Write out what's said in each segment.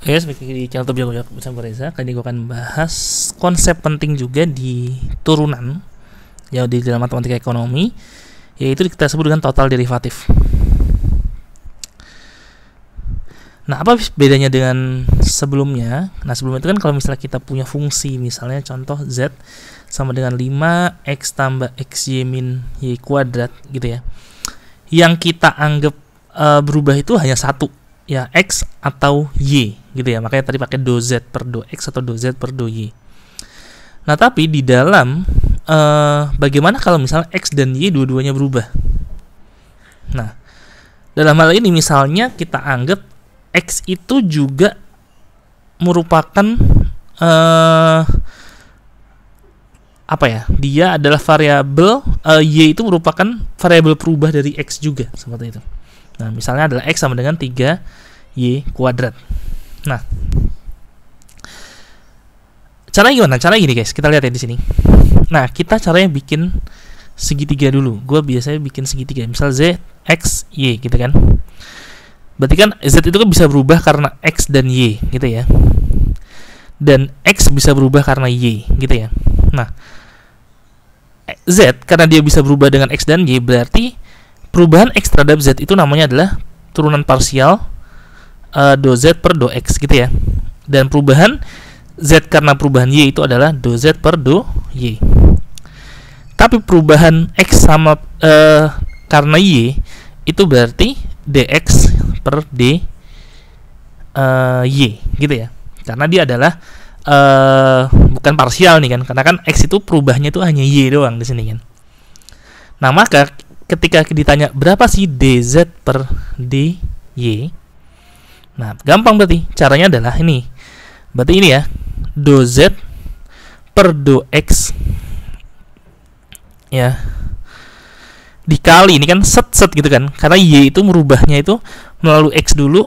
Ya, seperti channel YouTube Jago bersama Reza. Kali ini gue akan bahas konsep penting juga di turunan, ya, di dalam matematika ekonomi, yaitu kita sebut dengan total derivatif. Nah, apa bedanya dengan sebelumnya? Nah, sebelumnya itu kan kalau misalnya kita punya fungsi, misalnya contoh Z sama dengan 5x tambah xy min y kuadrat gitu ya, yang kita anggap berubah itu hanya satu, ya, x atau y gitu ya. Makanya tadi pakai do z per do x atau do z per do y. Nah, tapi di dalam bagaimana kalau misalnya x dan y dua-duanya berubah? Nah, dalam hal ini misalnya kita anggap x itu juga merupakan apa ya? Dia adalah variabel, y itu merupakan variabel perubah dari x juga, seperti itu. Nah, misalnya adalah x sama dengan 3y kuadrat. Nah, caranya gimana? Caranya gini guys, kita lihat ya di sini. Nah, kita caranya bikin segitiga dulu. Gue biasanya bikin segitiga, misal z, x, y gitu kan. Berarti kan z itu kan bisa berubah karena x dan y gitu ya. Dan x bisa berubah karena y gitu ya. Nah, z karena dia bisa berubah dengan x dan y, berarti perubahan x terhadap z itu namanya adalah turunan parsial do z per do x gitu ya. Dan perubahan z karena perubahan y itu adalah do z per do y. Tapi perubahan x sama karena y itu berarti dx per dy gitu ya. Karena dia adalah bukan parsial nih kan, karena kan x itu perubahannya itu hanya y doang di sini kan. Nah, maka ketika ditanya berapa sih dz per dy, nah gampang, berarti caranya adalah ini. Berarti ini ya, do z per do x ya, dikali ini kan set gitu kan, karena y itu merubahnya itu melalui x dulu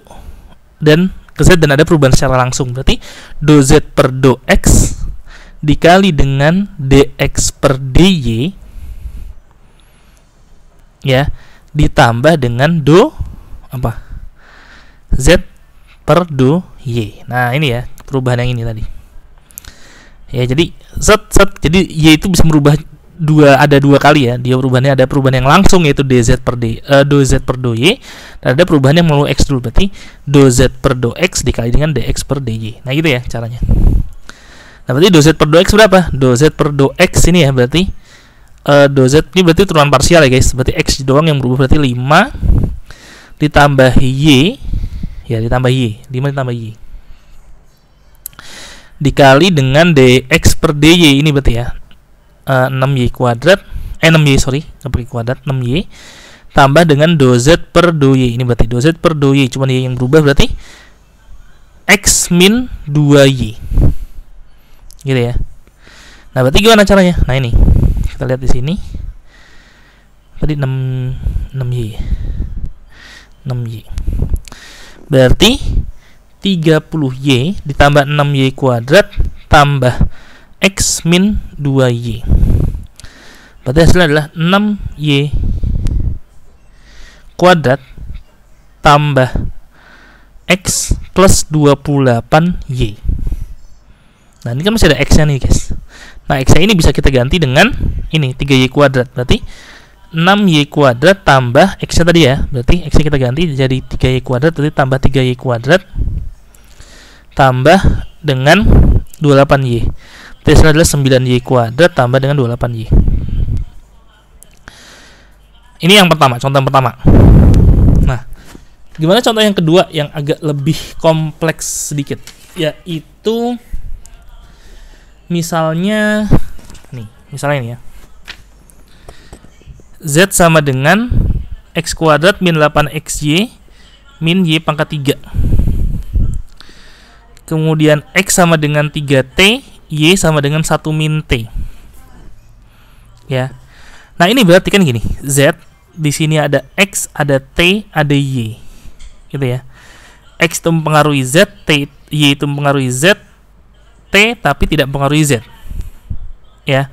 dan ke z, dan ada perubahan secara langsung. Berarti do z per do x dikali dengan dx per dy ya, ditambah dengan do apa, z per do y. Nah, ini ya perubahan yang ini tadi ya. Jadi jadi y itu bisa merubah ada dua kali ya. Dia perubahannya ada perubahan yang langsung, yaitu dz per do z per do y, dan ada perubahan yang melalui x dulu. Berarti do z per do x dikali dengan dx per dy. Nah, gitu ya caranya. Nah, berarti do z per do x berapa? Do z per do x ini ya, berarti do z ini berarti turunan parsial ya guys. Berarti x doang yang berubah, berarti 5 ditambah y ya, ditambah y, 5 ditambah y dikali dengan dx per dy ini berarti ya 6y kuadrat, 6y sorry, nggak pakai kuadrat, 6y tambah dengan do z per do y ini berarti do z per do y, cuman y yang berubah, berarti x min 2y gitu ya. Nah, berarti gimana caranya? Nah, ini kita lihat di sini. Tadi 6y. Berarti 30y ditambah 6y kuadrat tambah x min 2y. Berarti hasilnya adalah 6y kuadrat tambah x plus 28y. Nah, ini kan masih ada x-nya nih guys. Nah, x-nya ini bisa kita ganti dengan ini 3y kuadrat. Berarti 6y kuadrat tambah x-nya tadi ya. Berarti x-nya kita ganti jadi 3y kuadrat, berarti tambah 3y kuadrat tambah dengan 28y. Berarti adalah 9y kuadrat tambah dengan 28y. Ini yang pertama, contoh yang pertama. Nah, gimana contoh yang kedua yang agak lebih kompleks sedikit? Yaitu misalnya nih, misalnya ini ya. Z sama dengan x kuadrat min 8xy min y pangkat 3. Kemudian x sama dengan 3t, y sama dengan 1 min t. Ya. Nah, ini berarti kan gini, z di sini ada x, ada t, ada y. Gitu ya. X itu mempengaruhi z, y itu mempengaruhi z, t tapi tidak mempengaruhi z. Ya.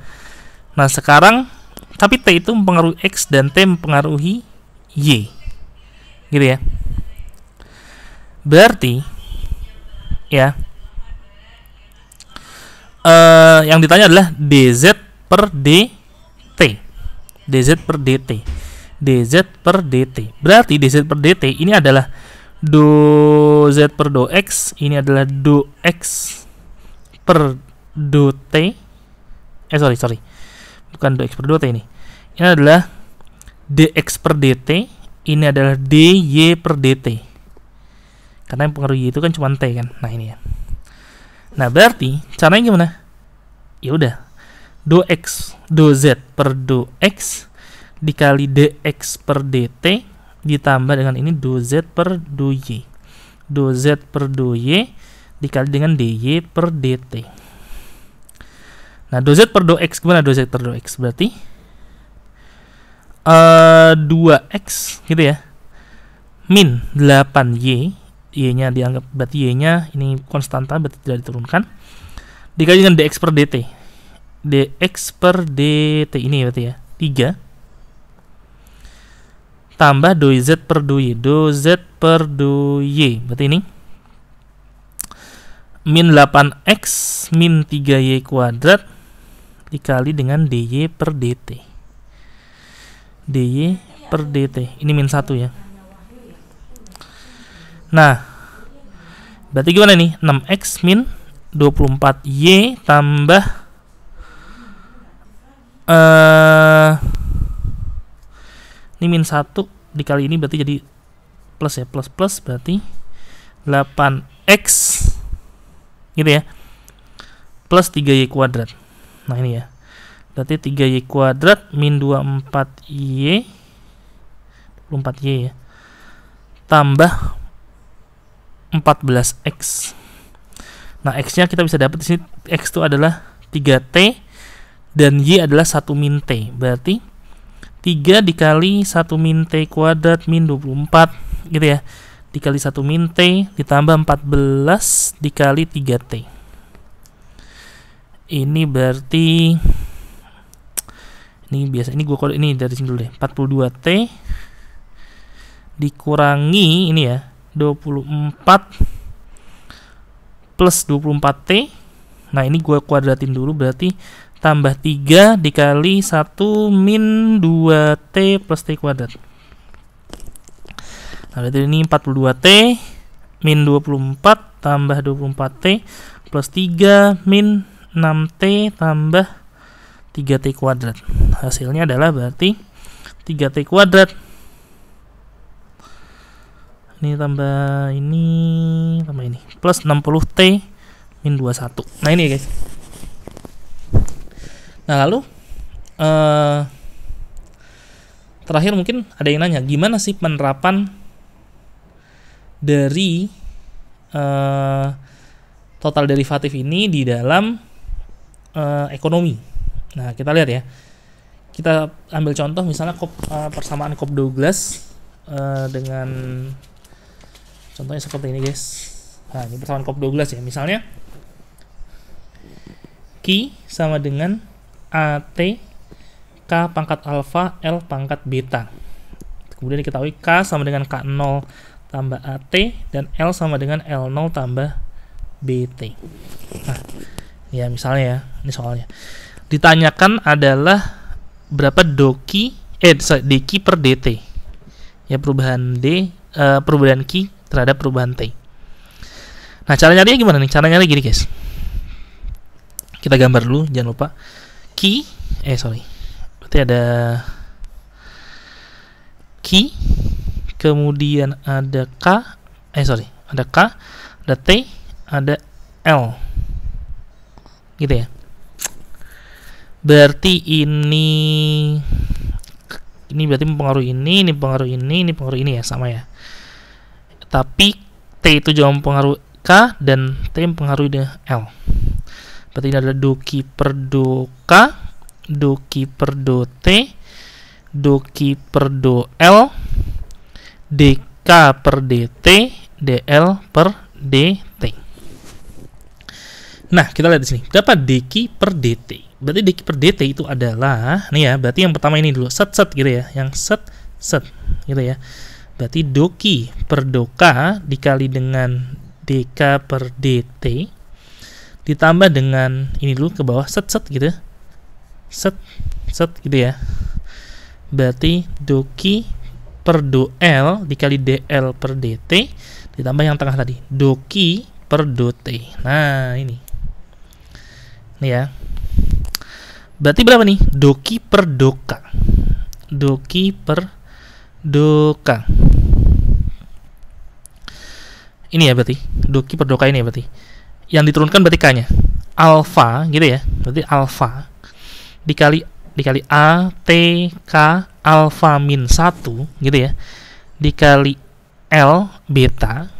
Nah, sekarang tapi t itu mempengaruhi x dan t mempengaruhi y. Gitu ya. Berarti ya. Yang ditanya adalah dz per dt. dz per dt. dz per dt. Berarti dz per dt ini adalah do z per do x, ini adalah do x per do t. Sorry. Bukan do x per do t ini. Ini adalah dx per dt, ini adalah dy per dt. Karena yang pengaruh y itu kan cuma t kan. Nah, ini ya. Nah, berarti caranya gimana? Ya udah. Do x, do z per do x dikali dx per dt ditambah dengan ini do z per do y. Do z per do y dikali dengan dy per dt. Nah, do z per do x gimana? Do z per do x berarti 2x gitu ya. Min 8y. Y-nya dianggap, berarti Y-nya ini konstanta, berarti tidak diturunkan. Dikali dengan dx per dt. Dx per dt ini berarti ya 3 tambah do z per do y. Do z per do y berarti ini min 8x min 3y kuadrat dikali dengan dy per dt. Dy per dt ini min 1 ya. Nah, berarti gimana nih? 6x min 24y tambah ini min 1 dikali ini berarti jadi plus ya, plus berarti 8x gitu ya, plus 3y kuadrat. Nah, ini ya, berarti 3y kuadrat min 24y 24y ya, tambah 14x. Nah, x-nya kita bisa dapat di sini, x itu adalah 3t dan y adalah 1 min t. Berarti 3 dikali 1 min t kuadrat min 24 gitu ya. Dikali 1 min t ditambah 14 dikali 3t. Ini berarti ini biasa, ini gua kode ini dari sini dulu deh. 42t dikurangi ini ya, 24 plus 24t. Nah, ini gue kuadratin dulu, berarti tambah 3 dikali 1 min 2t plus t kuadrat. Nah, berarti ini 42t min 24 tambah 24t plus 3 min 6t tambah 3t kuadrat. Hasilnya adalah berarti 3t kuadrat. Ini tambah ini plus 60t min 21. Nah, ini ya guys. Nah, lalu terakhir mungkin ada yang nanya, gimana sih penerapan dari total derivatif ini di dalam ekonomi. Nah, kita lihat ya. Kita ambil contoh misalnya persamaan Cobb-Douglas dengan contohnya seperti ini guys. Nah, ini persamaan Cobb-Douglas ya. Misalnya Q sama dengan AT K pangkat alfa L pangkat beta. Kemudian diketahui K sama dengan K0 tambah AT dan L sama dengan L0 tambah BT. Nah, ya misalnya ya, ini soalnya. Ditanyakan adalah berapa dq per dt. Ya, perubahan perubahan Q terhadap perubahan T. Nah, cara nyarinya gimana nih? Cara nyari gini guys. Kita gambar dulu, jangan lupa. Berarti ada Q, kemudian ada K, ada K, ada T, ada L. Gitu ya. Berarti ini berarti mempengaruhi ini mempengaruhi ini mempengaruhi ini ya, sama ya. Tapi T itu juga mempengaruhi K dan T mempengaruhi dengan L. Berarti ini adalah do Q per do K, do Q per do T, do Q per do L, dk per dt, dl per dt. Nah, kita lihat di sini. Berapa dq per dt? Berarti dq per dt itu adalah, nih ya, berarti yang pertama ini dulu, set gitu ya, yang set gitu ya. Berarti do Q per do K dikali dengan dk per dt ditambah dengan ini dulu ke bawah set gitu, set gitu ya. Berarti doki per dl dikali dl per dt ditambah yang tengah tadi doki per dt. Nah ini ya. Berarti berapa nih? Doki per doka. Doki per doka. Ini ya berarti. Doki per doka ini ya berarti. Yang diturunkan berarti K-nya. Alfa gitu ya. Berarti alfa dikali A T K alfa min 1 gitu ya. Dikali L beta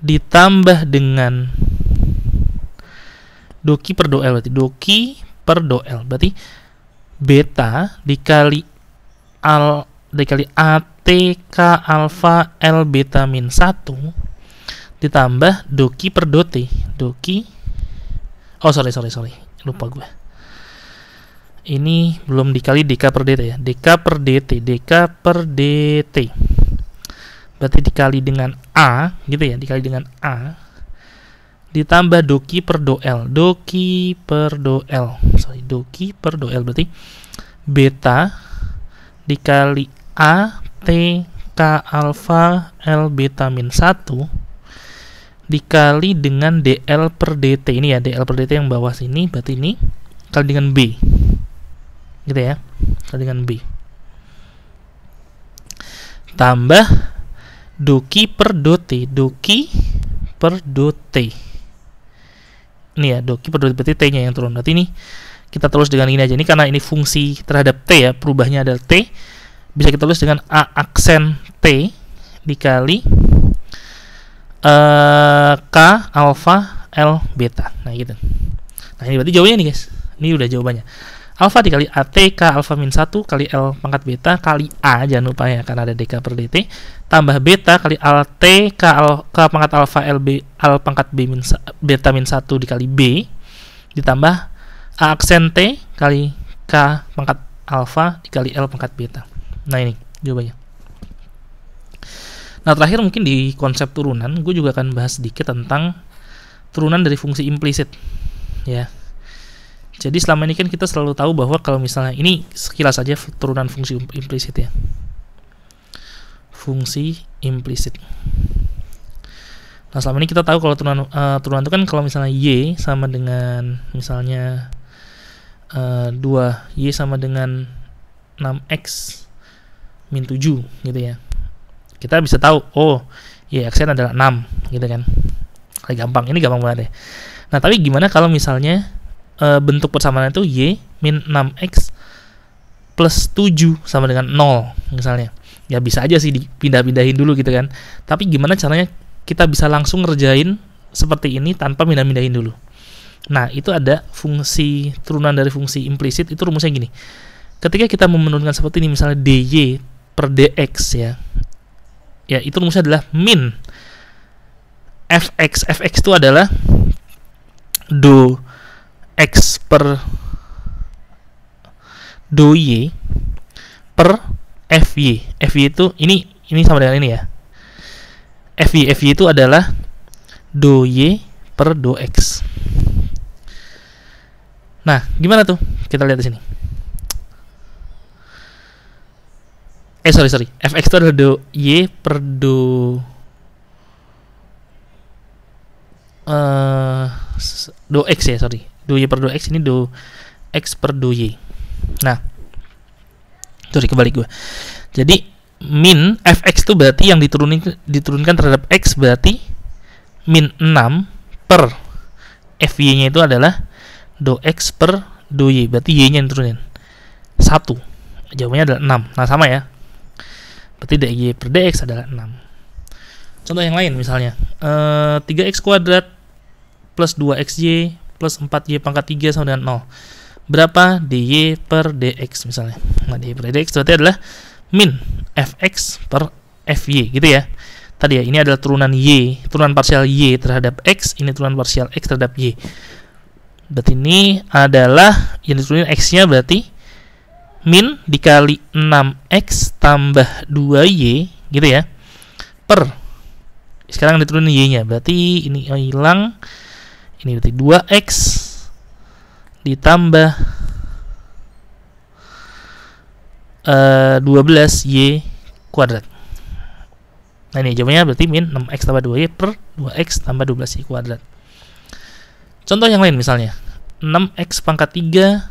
ditambah dengan doki per do L, berarti doki per do L berarti beta dikali ATK alfa L beta min 1 ditambah doki per do T. Doki sorry lupa gue, ini belum dikali dk per dt ya. Dk per dt berarti dikali dengan A gitu ya, dikali dengan A ditambah doki per do L. Doki per do L berarti beta dikali A T K alfa L beta min 1 dikali dengan dl per dt. Ini ya dl per dt yang bawah sini, berarti ini kali dengan B gitu ya, kali dengan B tambah doki per do T. Doki per do T ini ya, doki per do T berarti T nya yang turun. Berarti ini kita tulis dengan ini aja. Ini karena ini fungsi terhadap T ya, perubahannya adalah T, bisa kita tulis dengan A aksen T dikali K alfa L beta. Nah gitu. Nah ini berarti jawabannya nih guys. Ini udah jawabannya. Alfa dikali AT K alfa min 1 kali L pangkat beta kali A, jangan lupa ya karena ada dk per dt, tambah beta kali AT K pangkat alfa L pangkat B min beta min 1 dikali B ditambah A aksen T kali K pangkat alfa dikali L pangkat beta. Nah ini jawabannya. Nah terakhir mungkin di konsep turunan gue juga akan bahas sedikit tentang turunan dari fungsi implisit ya. Jadi selama ini kan kita selalu tahu bahwa kalau misalnya ini sekilas saja turunan fungsi implisit ya. Fungsi implisit. Nah selama ini kita tahu kalau turunan itu kan kalau misalnya y sama dengan misalnya 2y sama dengan 6x min 7 gitu ya. Kita bisa tahu y aksen adalah 6 gitu kan. Gampang, ini gampang banget ya. Nah tapi gimana kalau misalnya bentuk persamaan itu y min 6x plus 7 sama dengan 0 misalnya. Ya bisa aja sih dipindah-pindahin dulu gitu kan. Tapi gimana caranya kita bisa langsung ngerjain seperti ini tanpa pindah-pindahin dulu. Nah itu ada fungsi turunan dari fungsi implisit, itu rumusnya gini. Ketika kita mau menurunkan seperti ini misalnya dy per dx ya itu rumusnya adalah min fx. Fx itu adalah do x per do y per fy. Fy itu ini sama dengan ini ya. Fy itu adalah do y per do x. Nah, gimana tuh? Kita lihat di sini. Sorry. Fx itu adalah do y per do x ya, sorry. Do y per do x, ini do x per do y. Nah, sorry kebalik gue. Jadi min fx itu berarti yang diturunkan terhadap x berarti min 6 per fy nya itu adalah do x per do y, berarti y nya yang turunin 1. Jawabannya adalah 6. Nah sama ya, berarti dy per dx adalah 6. Contoh yang lain misalnya 3x kuadrat plus 2xy plus 4y pangkat 3 sama dengan 0. Berapa dy per dx misalnya. Nah dy per dx berarti adalah min fx per fy gitu ya. Tadi ya, ini adalah turunan y, turunan parsial y terhadap x, ini turunan parsial x terhadap y. Berarti ini adalah yang diturunin x-nya berarti min dikali 6x tambah 2y gitu ya per Sekarang diturunin y-nya, berarti ini hilang. Ini berarti 2x ditambah 12y kuadrat. Nah ini jawabannya berarti min 6x tambah 2y per 2x tambah 12y kuadrat. Contoh yang lain misalnya 6x pangkat 3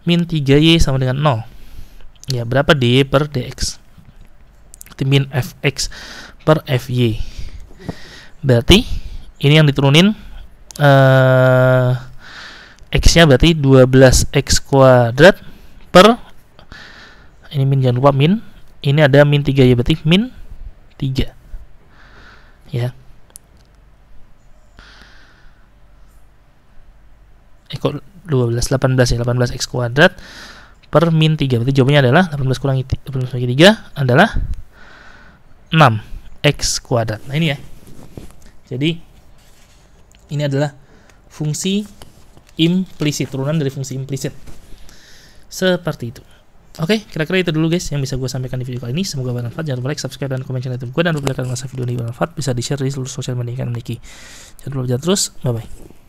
min 3y sama dengan 0. Ya, berapa dy per dx? Berarti min fx per fy. Berarti ini yang diturunin x-nya berarti 12x kuadrat per, ini min, jangan lupa min, ini ada min 3y, berarti min 3 ya. Kok 18 ya, 18x kuadrat per min 3, berarti jawabannya adalah 18 kurangi 3 adalah 6x kuadrat. Nah ini ya, jadi ini adalah fungsi implisit, turunan dari fungsi implisit seperti itu. Oke, kira-kira itu dulu guys yang bisa gue sampaikan di video kali ini. Semoga bermanfaat. Jangan lupa like, subscribe, dan komen channel YouTube gue, dan apabila kalian merasa video ini bermanfaat bisa di share di seluruh sosial media yang kalian miliki. Jangan lupa belajar terus. Bye bye.